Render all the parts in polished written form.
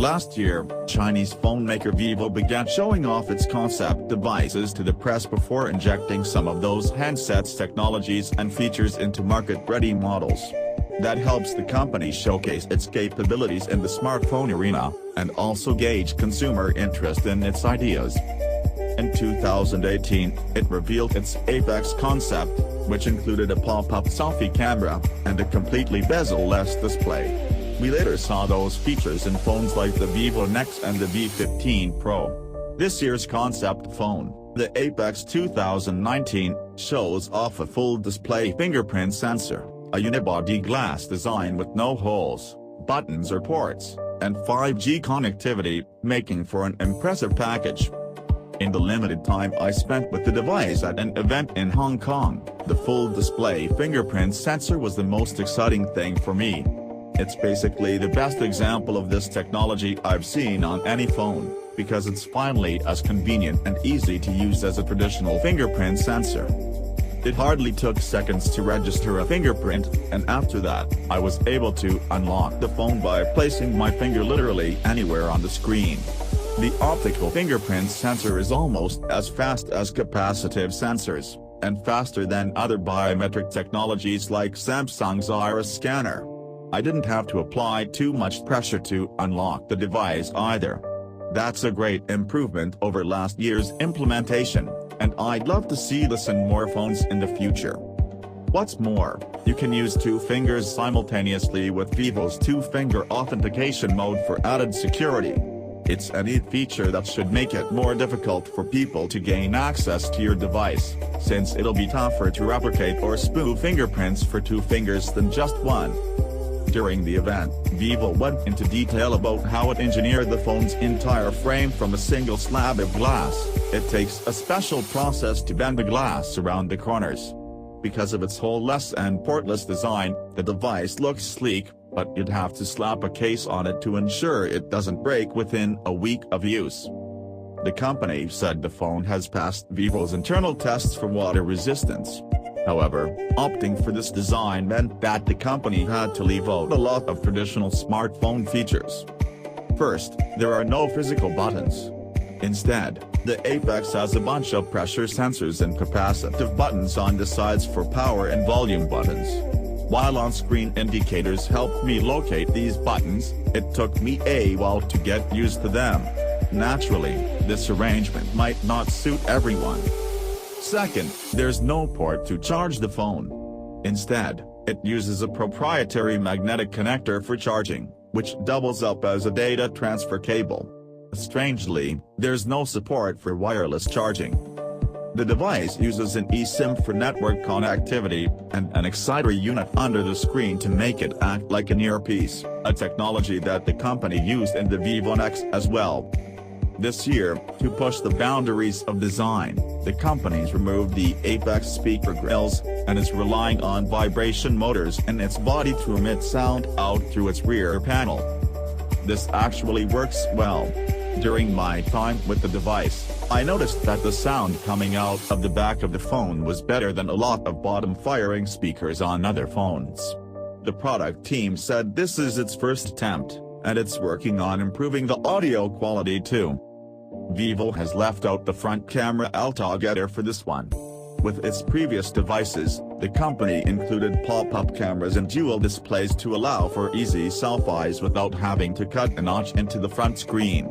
Last year, Chinese phone maker Vivo began showing off its concept devices to the press before injecting some of those handsets' technologies and features into market-ready models. That helps the company showcase its capabilities in the smartphone arena, and also gauge consumer interest in its ideas. In 2018, it revealed its Apex concept, which included a pop-up selfie camera, and a completely bezel-less display. We later saw those features in phones like the Vivo Nex and the V15 Pro. This year's concept phone, the Apex 2019, shows off a full-display fingerprint sensor, a unibody glass design with no holes, buttons or ports, and 5G connectivity, making for an impressive package. In the limited time I spent with the device at an event in Hong Kong, the full-display fingerprint sensor was the most exciting thing for me. It's basically the best example of this technology I've seen on any phone, because it's finally as convenient and easy to use as a traditional fingerprint sensor. It hardly took seconds to register a fingerprint, and after that, I was able to unlock the phone by placing my finger literally anywhere on the screen. The optical fingerprint sensor is almost as fast as capacitive sensors, and faster than other biometric technologies like Samsung's iris scanner. I didn't have to apply too much pressure to unlock the device either. That's a great improvement over last year's implementation, and I'd love to see this in more phones in the future. What's more, you can use two fingers simultaneously with Vivo's two-finger authentication mode for added security. It's a neat feature that should make it more difficult for people to gain access to your device, since it'll be tougher to replicate or spoof fingerprints for two fingers than just one. During the event, Vivo went into detail about how it engineered the phone's entire frame from a single slab of glass. It takes a special process to bend the glass around the corners. Because of its hole-less and portless design, the device looks sleek, but you'd have to slap a case on it to ensure it doesn't break within a week of use. The company said the phone has passed Vivo's internal tests for water resistance. However, opting for this design meant that the company had to leave out a lot of traditional smartphone features. First, there are no physical buttons. Instead, the Apex has a bunch of pressure sensors and capacitive buttons on the sides for power and volume buttons. While on-screen indicators helped me locate these buttons, it took me a while to get used to them. Naturally, this arrangement might not suit everyone. Second, there's no port to charge the phone. Instead, it uses a proprietary magnetic connector for charging, which doubles up as a data transfer cable. Strangely, there's no support for wireless charging. The device uses an eSIM for network connectivity, and an exciter unit under the screen to make it act like an earpiece, a technology that the company used in the Vivo Nex as well. This year, to push the boundaries of design, the company's removed the Apex speaker grills, and is relying on vibration motors in its body to emit sound out through its rear panel. This actually works well. During my time with the device, I noticed that the sound coming out of the back of the phone was better than a lot of bottom-firing speakers on other phones. The product team said this is its first attempt, and it's working on improving the audio quality too. Vivo has left out the front camera altogether for this one. With its previous devices, the company included pop-up cameras and dual displays to allow for easy selfies without having to cut a notch into the front screen.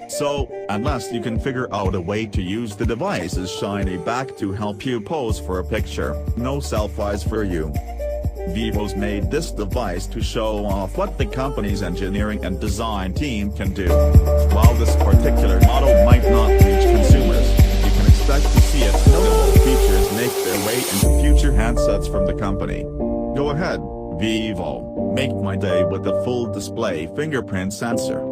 So, unless you can figure out a way to use the device's shiny back to help you pose for a picture, no selfies for you. Vivo's made this device to show off what the company's engineering and design team can do. While this particular model might not reach consumers, you can expect to see its notable features make their way into future handsets from the company. Go ahead, Vivo, make my day with the full display fingerprint sensor.